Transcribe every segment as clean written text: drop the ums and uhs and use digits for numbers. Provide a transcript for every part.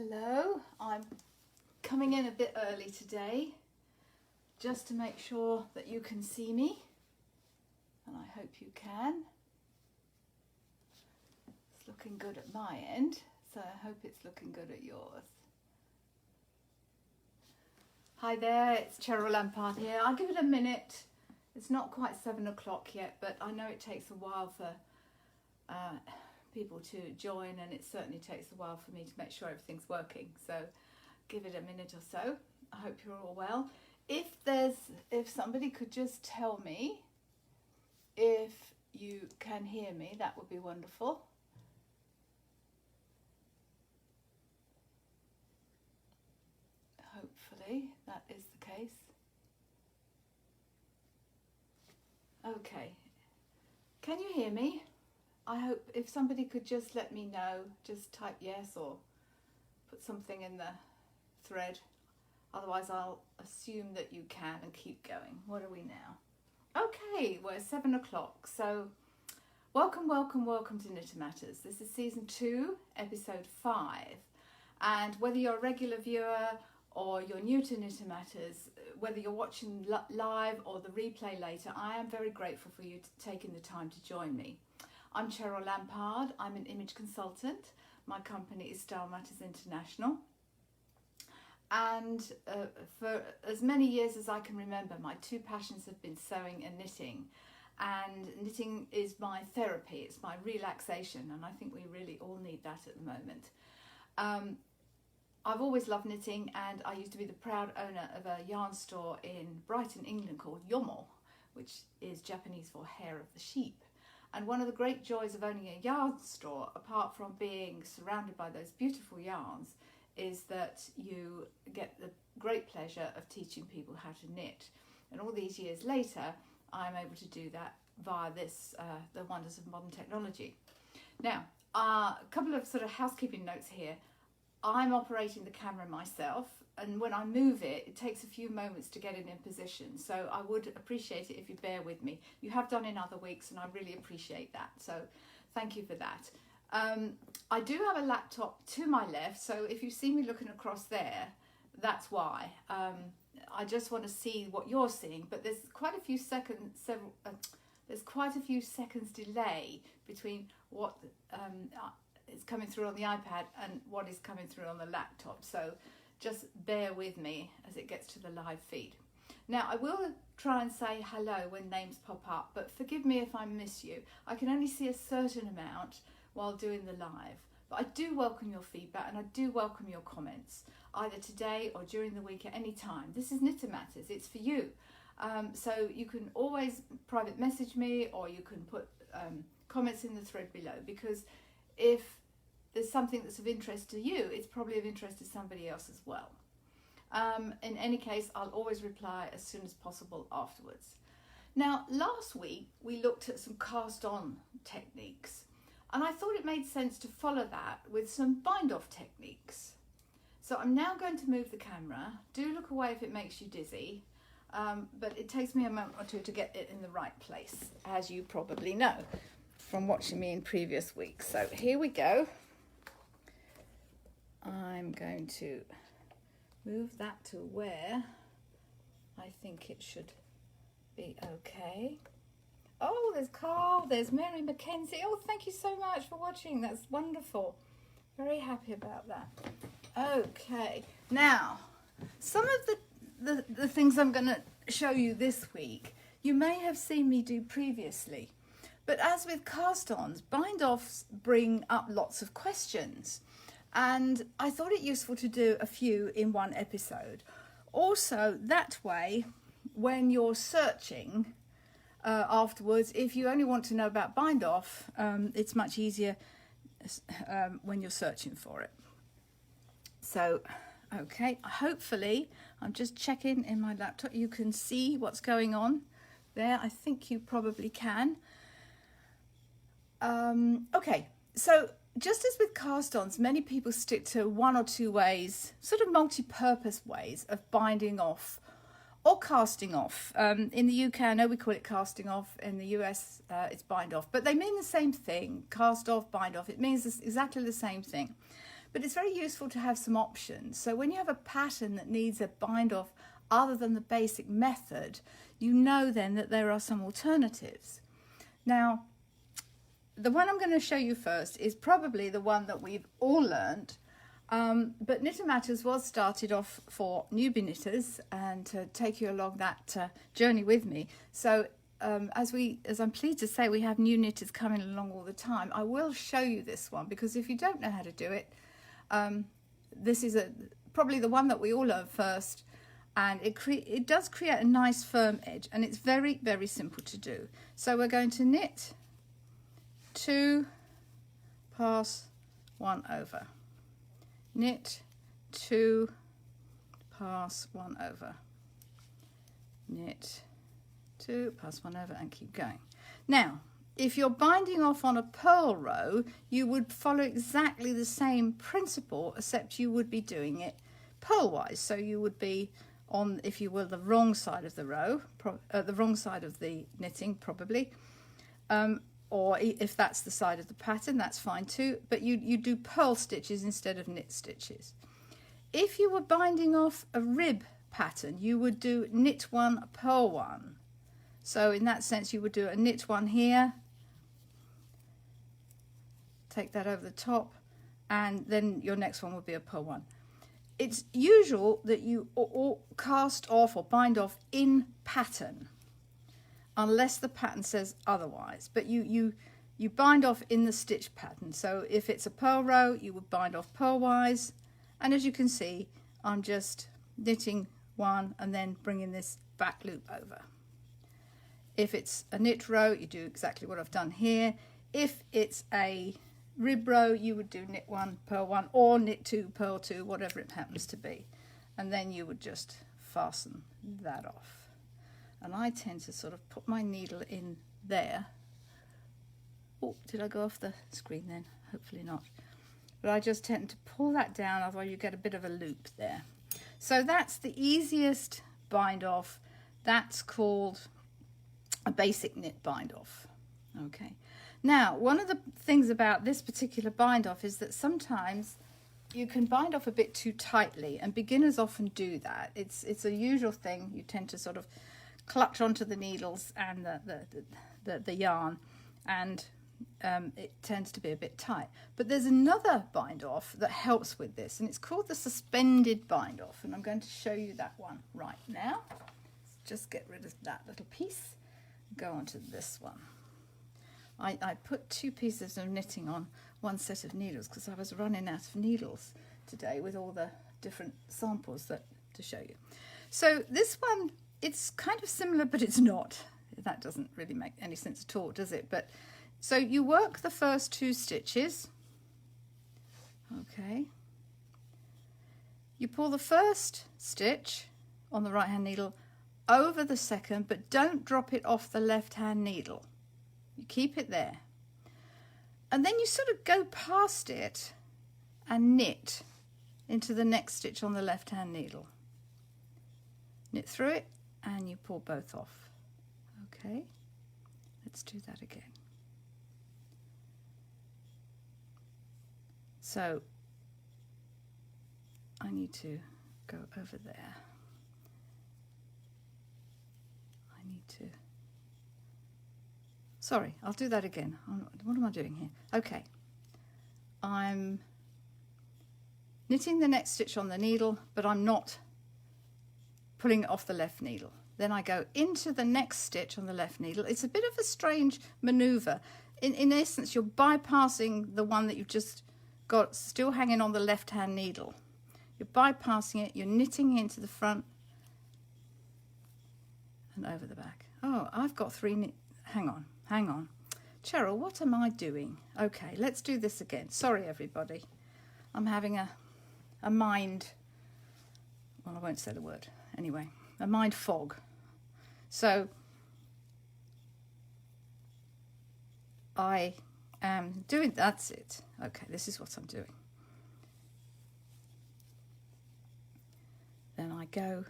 Hello, I'm coming in a bit early today just to make sure that you can see me, and I hope you can. It's looking good at my end, so I hope it's looking good at yours. Hi there, it's Cheryl Lampard here. I'll give it a minute. It's not quite 7 o'clock yet, but I know it takes a while for people to join, and it certainly takes a while for me to make sure everything's working. So give it a minute or so. I hope you're all well. If somebody could just tell me if you can hear me, that would be wonderful. Hopefully that is the case. Okay, can you hear me? I hope if somebody could just let me know, just type yes or put something in the thread. Otherwise I'll assume that you can and keep going. What are we now? Okay, we're 7 o'clock. So welcome to Knitter Matters. This is season 2, episode 5. And whether you're a regular viewer or you're new to Knitter Matters, whether you're watching live or the replay later, I am very grateful for you taking the time to join me. I'm Cheryl Lampard. I'm an image consultant. My company is Style Matters International. And for as many years as I can remember, my two passions have been sewing and knitting. And knitting is my therapy. It's my relaxation. And I think we really all need that at the moment. I've always loved knitting, and I used to be the proud owner of a yarn store in Brighton, England called Yomo, which is Japanese for hair of the sheep. And one of the great joys of owning a yarn store, apart from being surrounded by those beautiful yarns, is that you get the great pleasure of teaching people how to knit. And all these years later, I'm able to do that via this, the wonders of modern technology. Now, a couple of sort of housekeeping notes here. I'm operating the camera myself, and when I move it, it takes a few moments to get it in position. So I would appreciate it if you bear with me. You have done in other weeks, and I really appreciate that. So thank you for that. I do have a laptop to my left, so if you see me looking across there, that's why. I just want to see what you're seeing, but there's quite a few seconds, there's quite a few seconds delay between what is coming through on the iPad and what is coming through on the laptop. So just bear with me as it gets to the live feed. Now, I will try and say hello when names pop up, but forgive me if I miss you. I can only see a certain amount while doing the live, but I do welcome your feedback and I do welcome your comments, either today or during the week at any time. This is Knitter Matters, it's for you. So you can always private message me, or you can put comments in the thread below, because if there's something that's of interest to you, it's probably of interest to somebody else as well. In any case, I'll always reply as soon as possible afterwards. Now, last week we looked at some cast-on techniques, and I thought it made sense to follow that with some bind-off techniques. So I'm now going to move the camera. Do look away if it makes you dizzy, but it takes me a moment or two to get it in the right place, as you probably know from watching me in previous weeks. So here we go. I'm going to move that to where I think it should be okay. Oh, there's Carl, there's Mary Mackenzie. Oh, thank you so much for watching. That's wonderful. Very happy about that. Okay, now, some of the things I'm going to show you this week, you may have seen me do previously. But as with cast-ons, bind-offs bring up lots of questions. And I thought it useful to do a few in one episode. Also, that way, when you're searching afterwards, if you only want to know about bind-off, it's much easier when you're searching for it. So, okay, hopefully, I'm just checking in my laptop. You can see what's going on there. I think you probably can. Okay, so just as with cast-ons, many people stick to one or two ways, sort of multi-purpose ways of binding off or casting off. In the UK, I know we call it casting off. In the US, it's bind off. But they mean the same thing. Cast off, bind off. It means exactly the same thing. But it's very useful to have some options. So when you have a pattern that needs a bind off other than the basic method, you know then that there are some alternatives. Now, the one I'm going to show you first is probably the one that we've all learned, but Knitter Matters was started off for newbie knitters and to take you along that journey with me. So as I'm pleased to say, we have new knitters coming along all the time. I will show you this one, because if you don't know how to do it, this is probably the one that we all learn first, and it does create a nice firm edge, and it's very, very simple to do. So we're going to knit 2, pass 1 over, knit 2, pass 1 over, knit 2, pass 1 over, and keep going. Now, if you're binding off on a purl row, you would follow exactly the same principle, except you would be doing it purlwise. So you would be on, if you will, the wrong side of the row, the wrong side of the knitting probably, or if that's the side of the pattern, that's fine too, but you do purl stitches instead of knit stitches. If you were binding off a rib pattern, you would do knit 1, purl 1. So in that sense, you would do a knit 1 here, take that over the top, and then your next one would be a purl 1. It's usual that you cast off or bind off in pattern, unless the pattern says otherwise, but you bind off in the stitch pattern. So if it's a purl row, you would bind off purlwise, and as you can see, I'm just knitting 1 and then bringing this back loop over. If it's a knit row, you do exactly what I've done here. If it's a rib row, you would do knit 1, purl 1, or knit 2, purl 2, whatever it happens to be, and then you would just fasten that off. And I tend to sort of put my needle in there. Oh, did I go off the screen then? Hopefully not. But I just tend to pull that down, otherwise you get a bit of a loop there. So that's the easiest bind off. That's called a basic knit bind off. Okay. Now, one of the things about this particular bind off is that sometimes you can bind off a bit too tightly, and beginners often do that. It's a usual thing. You tend to sort of clutch onto the needles and the yarn, and it tends to be a bit tight. But there's another bind off that helps with this, and it's called the suspended bind off, and I'm going to show you that one right now. Let's just get rid of that little piece, go on to this one. I put 2 pieces of knitting on one set of needles because I was running out of needles today with all the different samples to show you. So this one, it's kind of similar, but it's not. That doesn't really make any sense at all, does it? But so you work the first 2 stitches. Okay. You pull the first stitch on the right hand needle over the second, but don't drop it off the left hand needle. You keep it there. And then you sort of go past it and knit into the next stitch on the left hand needle. Knit through it and you pull both off. Okay, let's do that again. So I need to go over there. I need to, sorry, I'll do that again. What am I doing here? Okay, I'm knitting the next stitch on the needle, but I'm not pulling it off the left needle. Then I go into the next stitch on the left needle. It's a bit of a strange maneuver. In essence, you're bypassing the one that you've just got still hanging on the left hand needle. You're bypassing it, you're knitting into the front and over the back. Oh, I've got 3 hang on. Cheryl, what am I doing? Okay, let's do this again. Sorry, everybody. I'm having a mind, well, I won't say the word. Anyway, a mind fog. So I am doing, that's it. Okay, this is what I'm doing. Then I go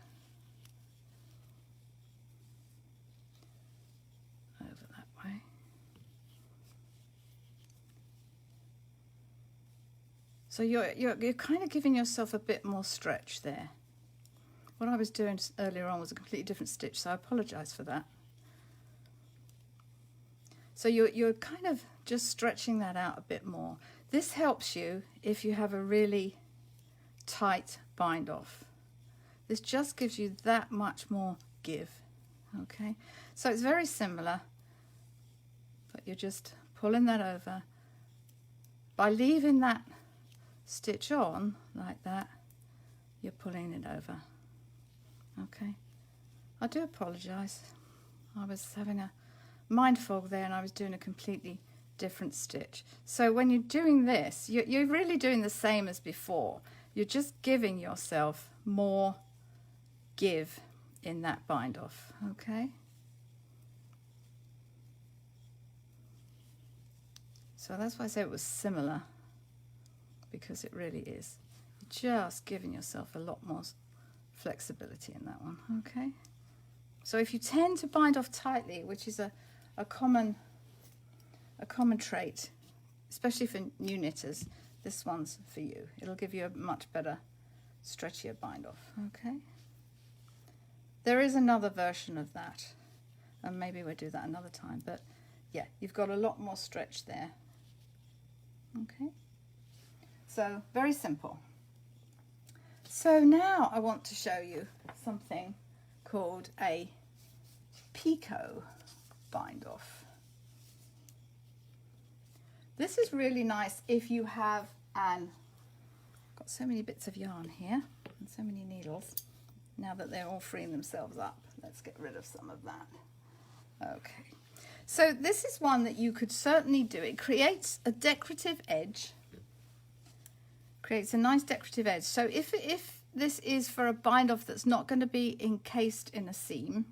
over that way. So you're kind of giving yourself a bit more stretch there. What I was doing earlier on was a completely different stitch, so I apologise for that. So you're kind of just stretching that out a bit more. This helps you if you have a really tight bind off. This just gives you that much more give. Okay, so it's very similar, but you're just pulling that over. By leaving that stitch on like that, you're pulling it over. Okay, I do apologise. I was having a mind fog there and I was doing a completely different stitch. So when you're doing this, you're really doing the same as before. You're just giving yourself more give in that bind off. Okay, so that's why I say it was similar, because it really is. You're just giving yourself a lot more flexibility in that one. Okay, so if you tend to bind off tightly, which is a common trait, especially for new knitters, this one's for you. It'll give you a much better, stretchier bind off. Okay, there is another version of that, and maybe we'll do that another time, but yeah, you've got a lot more stretch there. Okay, so very simple. So now I want to show you something called a picot bind off. This is really nice if you have got so many bits of yarn here and so many needles. Now that they're all freeing themselves up, let's get rid of some of that. Okay, so this is one that you could certainly do. It creates a decorative edge, creates a nice decorative edge. So if this is for a bind off that's not going to be encased in a seam,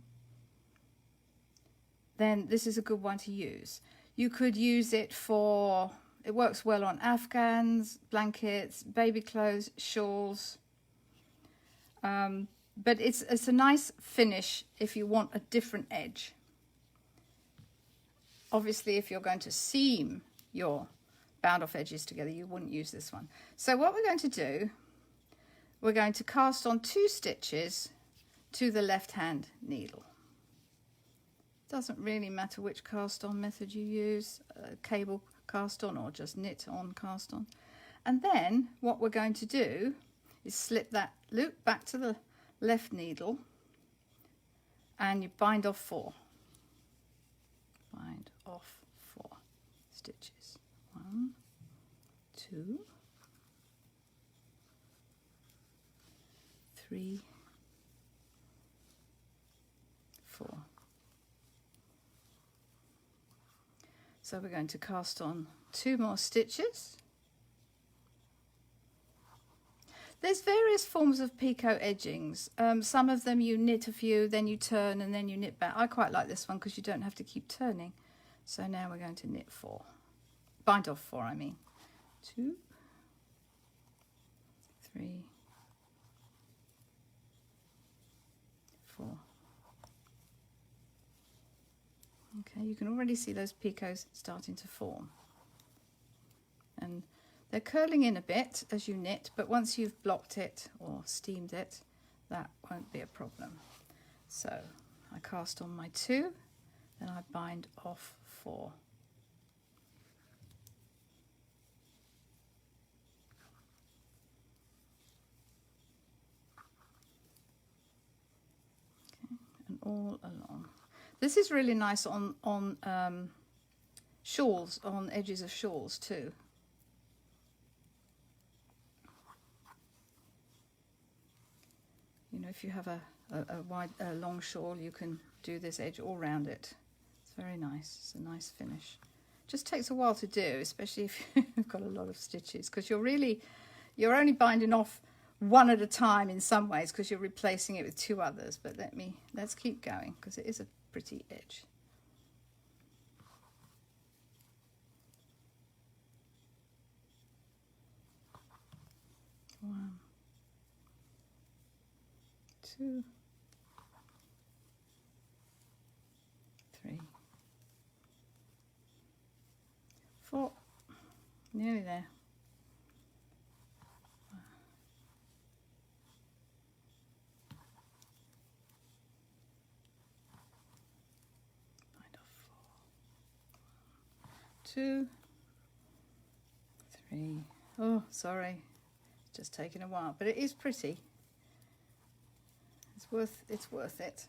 then this is a good one to use. You could use it for, it works well on afghans, blankets, baby clothes, shawls. But it's a nice finish if you want a different edge. Obviously, if you're going to seam your bound off edges together, you wouldn't use this one. So what we're going to do, we're going to cast on 2 stitches to the left hand needle. Doesn't really matter which cast on method you use, cable cast on or just knit on cast on. And then what we're going to do is slip that loop back to the left needle and you bind off 4. Bind off 4 stitches. 1, 2, 3, 4. So we're going to cast on 2 more stitches. There's various forms of picot edgings. Some of them you knit a few, then you turn and then you knit back. I quite like this one because you don't have to keep turning. So now we're going to knit 4. Bind off 4, I mean. 2, 3, 4. Okay, you can already see those picots starting to form. And they're curling in a bit as you knit, but once you've blocked it or steamed it, that won't be a problem. So I cast on my 2, then I bind off 4. Okay, and all along. This is really nice on shawls, on edges of shawls too. You know, if you have a long shawl, you can do this edge all around it. It's very nice. It's a nice finish. Just takes a while to do, especially if you've got a lot of stitches, because you're only binding off one at a time in some ways because you're replacing it with 2 others. But let's keep going because it is a pretty edge. One, 2, 3, 4. Nearly there. 2, 3. Oh, sorry, it's just taking a while, but it is pretty. It's worth it.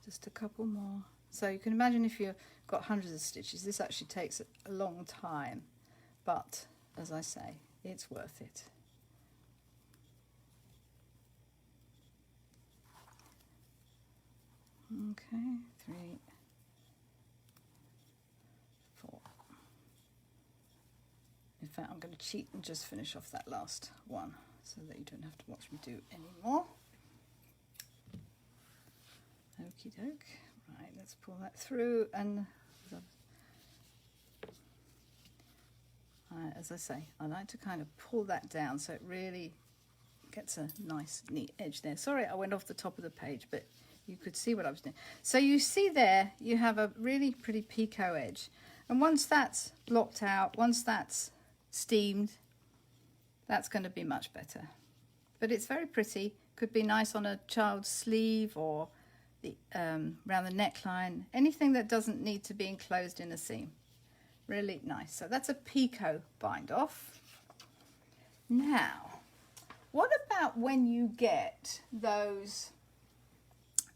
Just a couple more. So you can imagine if you've got hundreds of stitches, this actually takes a long time, but as I say, it's worth it. Okay, 3, 4. In fact, I'm going to cheat and just finish off that last one so that you don't have to watch me do any more. Okie doke. Right, let's pull that through, and as I say, I like to kind of pull that down so it really gets a nice neat edge there. Sorry, I went off the top of the page, but you could see what I was doing. So you see there, you have a really pretty picot edge. And once that's blocked out, once that's steamed, that's going to be much better. But it's very pretty. Could be nice on a child's sleeve or the around the neckline. Anything that doesn't need to be enclosed in a seam. Really nice. So that's a picot bind off. Now, what about when you get those,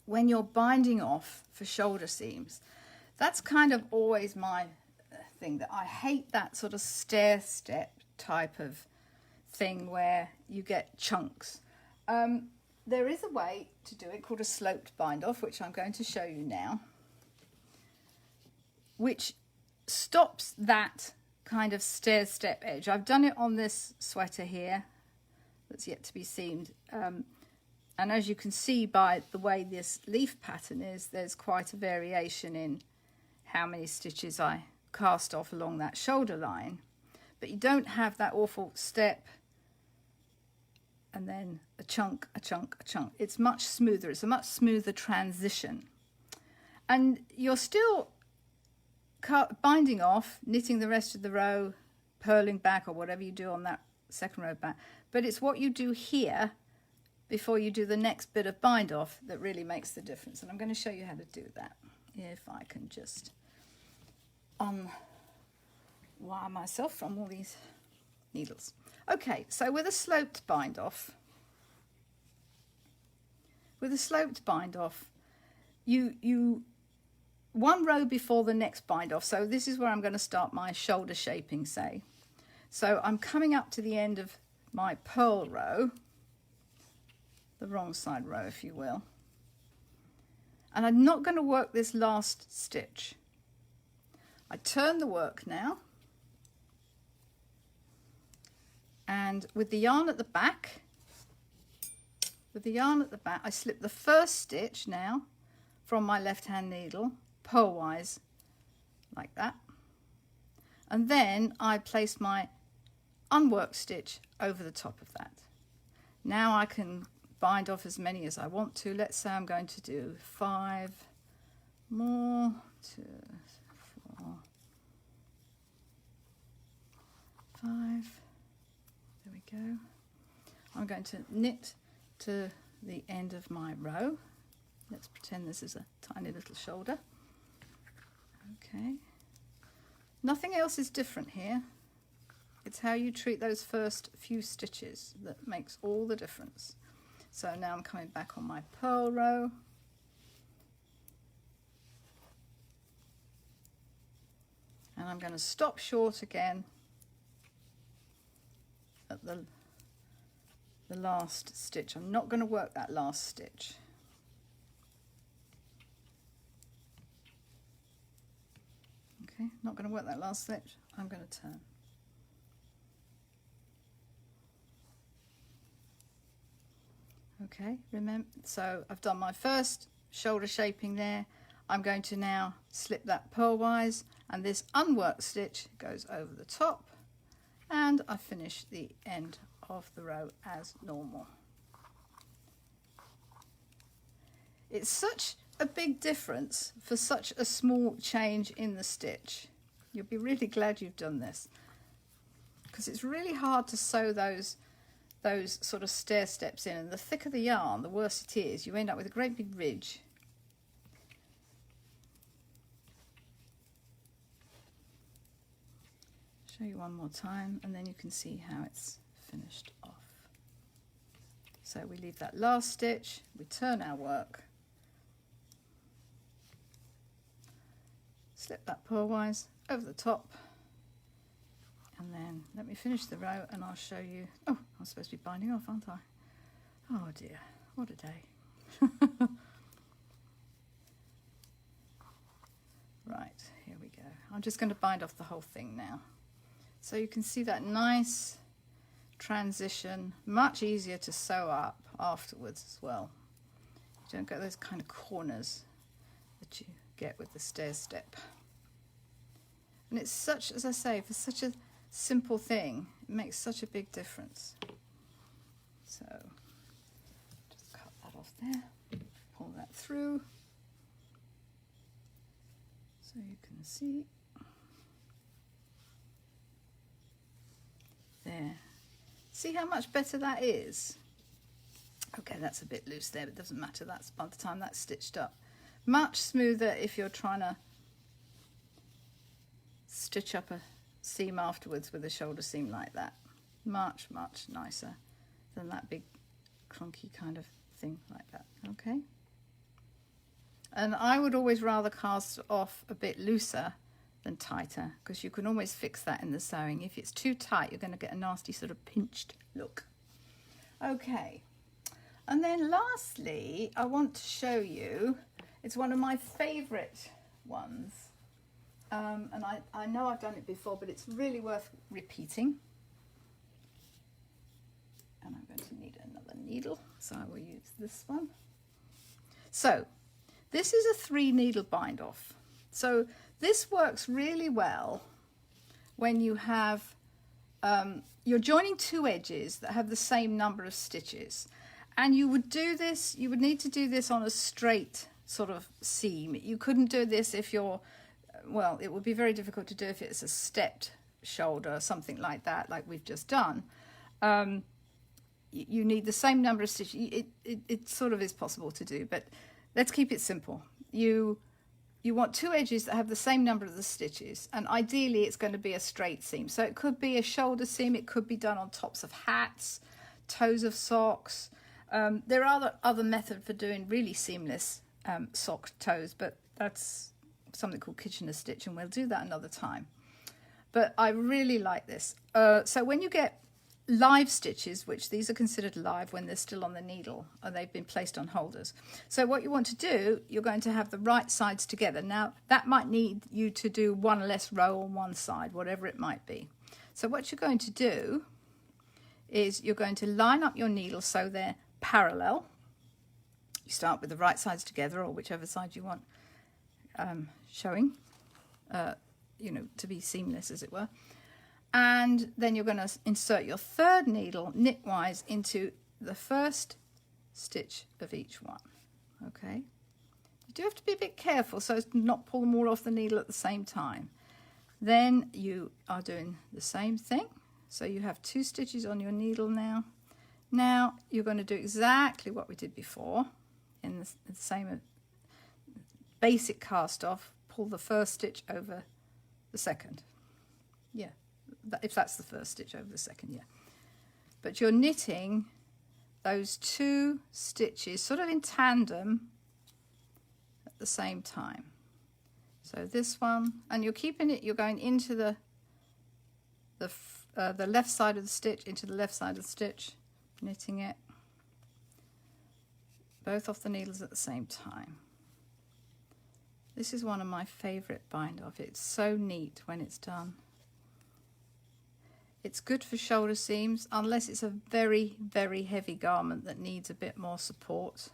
when you're binding off for shoulder seams? That's kind of always my thing, that I hate that sort of stair step type of thing where you get chunks. There is a way to do it called a sloped bind off, which I'm going to show you now, which stops that kind of stair step edge. I've done it on this sweater here that's yet to be seamed, and as you can see by the way this leaf pattern is, there's quite a variation in how many stitches I cast off along that shoulder line, but you don't have that awful step and then a chunk, a chunk, a chunk. It's much smoother. It's a much smoother transition, and you're still binding off, knitting the rest of the row, purling back, or whatever you do on that second row back, but it's what you do here before you do the next bit of bind off that really makes the difference. And I'm going to show you how to do that, if I can just unwire myself from all these needles. Okay, so with a sloped bind off, you one row before the next bind off, so this is where I'm going to start my shoulder shaping, say. So I'm coming up to the end of my purl row, the wrong side row if you will, and I'm not going to work this last stitch. I turn the work now, and with the yarn at the back, I slip the first stitch now from my left hand needle purlwise like that, and then I place my unworked stitch over the top of that. Now I can bind off as many as I want to. Let's say I'm going to do 5 more, 2, 4, 5. There we go. I'm going to knit to the end of my row. Let's pretend this is a tiny little shoulder. Okay. Nothing else is different here. It's how you treat those first few stitches that makes all the difference. So now I'm coming back on my purl row. And I'm going to stop short again at the last stitch. I'm not going to work that last stitch. Okay, not going to work that last stitch. I'm going to turn. Okay, remember, so I've done my first shoulder shaping there. I'm going to now slip that purlwise, and this unworked stitch goes over the top, and I finish the end of the row as normal. It's such a big difference for such a small change in the stitch. You'll be really glad you've done this, because it's really hard to sew those sort of stair steps in, and the thicker the yarn, the worse it is. You end up with a great big ridge. show you one more time, and then you can see how it's finished off. So we leave that last stitch, we turn our work, slip that purlwise over the top, and then let me finish the row and I'll show you. Oh, I'm supposed to be binding off, aren't I? Oh dear, what a day. Right, here we go. I'm just going to bind off the whole thing now. So you can see that nice transition, much easier to sew up afterwards as well. You don't get those kind of corners that you get with the stair step. And it's such, as I say, for such a simple thing, it makes such a big difference. So just cut that off there, pull that through so you can see. There. See how much better that is? Okay, that's a bit loose there, but it doesn't matter. That's by the time that's stitched up. Much smoother if you're trying to stitch up a seam afterwards with a shoulder seam like that. Much, much nicer than that big clunky kind of thing like that. Okay. And I would always rather cast off a bit looser than tighter, because you can always fix that in the sewing. If it's too tight, you're going to get a nasty sort of pinched look. Okay, and then lastly, I want to show you, it's one of my favourite ones, and I know I've done it before, but it's really worth repeating. And I'm going to need another needle, so I will use this one. So this is a 3 needle bind off. So this works really well when you have, you're joining 2 edges that have the same number of stitches. And you would do this, you would need to do this on a straight sort of seam. You couldn't do this if you're, well, it would be very difficult to do if it's a stepped shoulder or something like that, like we've just done. You need the same number of stitches. It sort of is possible to do, but let's keep it simple. You want 2 edges that have the same number of the stitches, and ideally it's going to be a straight seam. So it could be a shoulder seam, it could be done on tops of hats, toes of socks. There are other methods for doing really seamless sock toes, but that's something called Kitchener stitch, and we'll do that another time. But I really like this. So when you get live stitches, which these are considered live when they're still on the needle or they've been placed on holders. So what you want to do, you're going to have the right sides together. Now that might need you to do 1 less row on one side, whatever it might be. So what you're going to do is you're going to line up your needle so they're parallel. You start with the right sides together, or whichever side you want showing, you know, to be seamless as it were. And then you're going to insert your 3rd needle knitwise into the 1st stitch of each one. Okay, you do have to be a bit careful so as to not pull them all off the needle at the same time. Then you are doing the same thing, so you have 2 stitches on your needle now. Now you're going to do exactly what we did before in the same basic cast off. Pull the 1st stitch over the 2nd. Yeah, if that's the 1st stitch over the 2nd, yeah. But you're knitting those 2 stitches sort of in tandem at the same time. So this one, and you're keeping it, you're going into the left side of the stitch, into the left side of the stitch, knitting it, both off the needles at the same time. This is one of my favourite bind off. It's so neat when it's done. It's good for shoulder seams, unless it's a very, very heavy garment that needs a bit more support.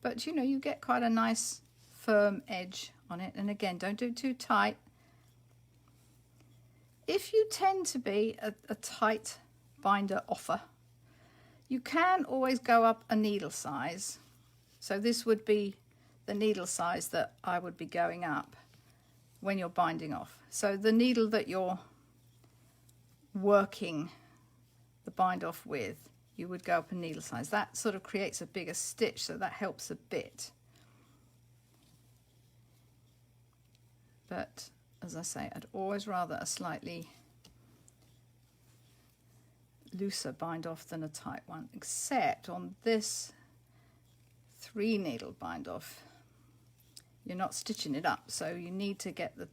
But you know, you get quite a nice firm edge on it. And again, don't do it too tight. If you tend to be a tight binder offer, you can always go up a needle size. So this would be the needle size that I would be going up when you're binding off. So the needle that you're working the bind off with, you would go up a needle size. That sort of creates a bigger stitch, so that helps a bit. But as I say, I'd always rather a slightly looser bind off than a tight one, except on this 3 needle bind off, you're not stitching it up, so you need to get the,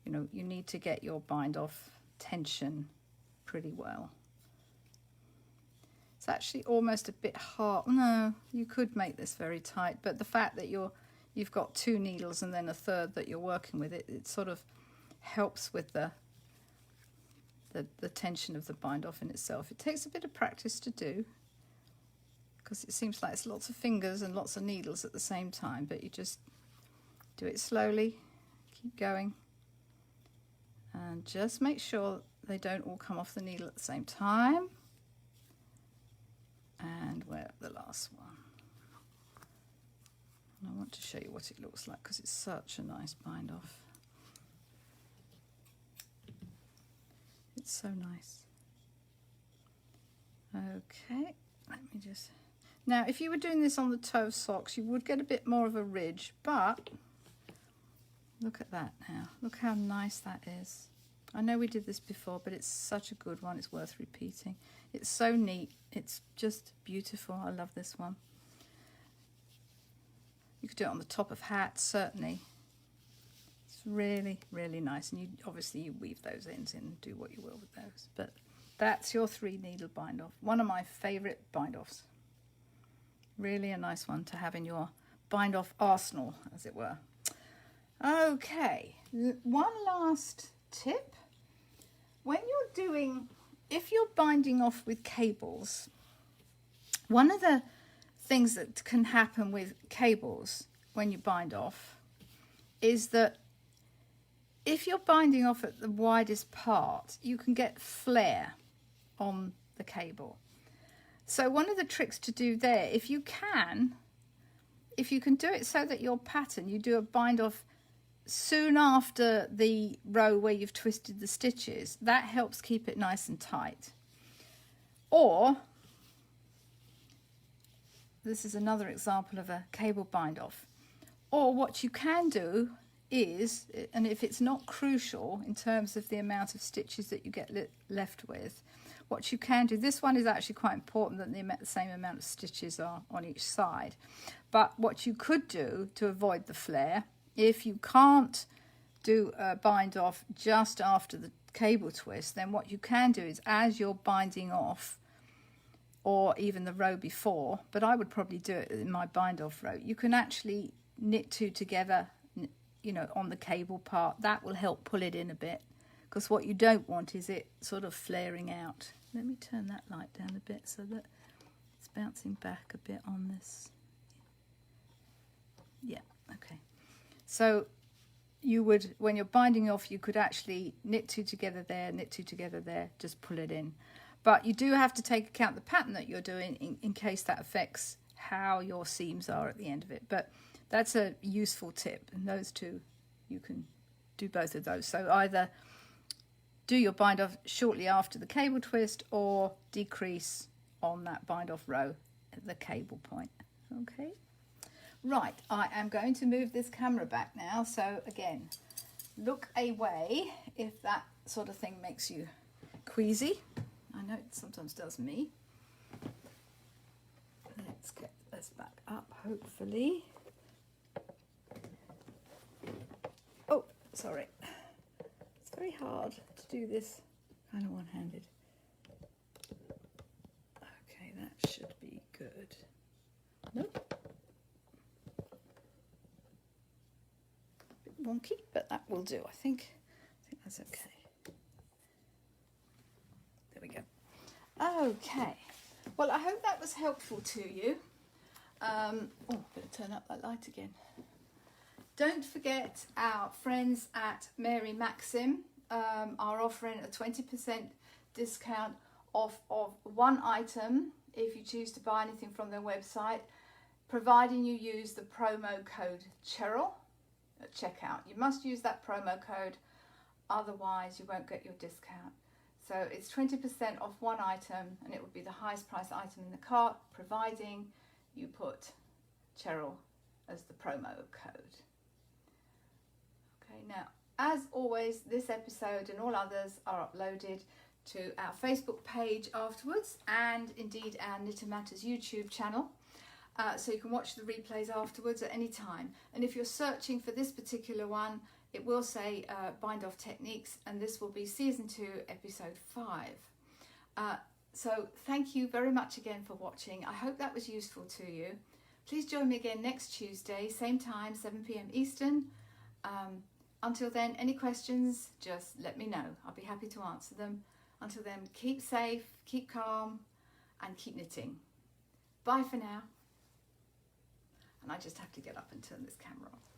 you need to get your bind off tension pretty well. It's actually almost a bit hard. No, you could make this very tight, but the fact that you've got 2 needles and then a third that you're working with, it sort of helps with the tension of the bind off in itself. It takes a bit of practice to do, because it seems like it's lots of fingers and lots of needles at the same time, but you just do it slowly, keep going, and just make sure they don't all come off the needle at the same time. And we're at the last one. And I want to show you what it looks like, because it's such a nice bind off. It's so nice. Okay, let me just... Now, if you were doing this on the toe of socks, you would get a bit more of a ridge, but look at that now. Look how nice that is. I know we did this before, but it's such a good one. It's worth repeating. It's so neat. It's just beautiful. I love this one. You could do it on the top of hats, certainly. It's really, really nice. And you weave those ends in and do what you will with those. But that's your 3 needle bind off. One of my favourite bind offs. Really a nice one to have in your bind off arsenal, as it were. Okay, one last tip. When you're doing, if you're binding off with cables, one of the things that can happen with cables when you bind off is that if you're binding off at the widest part, you can get flare on the cable. So one of the tricks to do there, if you can do it so that your pattern, you do a bind off soon after the row where you've twisted the stitches, that helps keep it nice and tight. Or, this is another example of a cable bind off. Or what you can do is, and if it's not crucial in terms of the amount of stitches that you get left with, what you can do, this one is actually quite important that the same amount of stitches are on each side. But what you could do to avoid the flare, if you can't do a bind off just after the cable twist, then what you can do is, as you're binding off, or even the row before, but I would probably do it in my bind off row, you can actually knit 2 together, on the cable part. That will help pull it in a bit, because what you don't want is it sort of flaring out. Let me turn that light down a bit so that it's bouncing back a bit on this. Yeah, okay. So you would, when you're binding off, you could actually knit 2 together there, knit 2 together there, just pull it in. But you do have to take account the pattern that you're doing in case that affects how your seams are at the end of it. But that's a useful tip, and those 2, you can do both of those. So either do your bind off shortly after the cable twist, or decrease on that bind off row at the cable point. Okay. Right, I am going to move this camera back now. So again, look away if that sort of thing makes you queasy. I know it sometimes does me. Let's get this back up, hopefully. Oh, sorry. It's very hard to do this kind of one-handed. Okay, that should be good. Nope. Bit wonky, but that will do, I think. I think that's okay. There we go. Okay. Well, I hope that was helpful to you. Better turn up that light again. Don't forget, our friends at Mary Maxim are offering a 20% discount off of one item if you choose to buy anything from their website, providing you use the promo code Cheryl at checkout. You must use that promo code, otherwise you won't get your discount. So it's 20% off one item, and it would be the highest price item in the cart, providing you put Cheryl as the promo code. Okay, now, as always, this episode and all others are uploaded to our Facebook page afterwards, and indeed our Knitter Matters YouTube channel. So you can watch the replays afterwards at any time. And if you're searching for this particular one, it will say Bind Off Techniques, and this will be Season 2, Episode 5. So thank you very much again for watching. I hope that was useful to you. Please join me again next Tuesday, same time, 7 p.m. Eastern. Until then, any questions, just let me know. I'll be happy to answer them. Until then, keep safe, keep calm, and keep knitting. Bye for now. And I just have to get up and turn this camera off.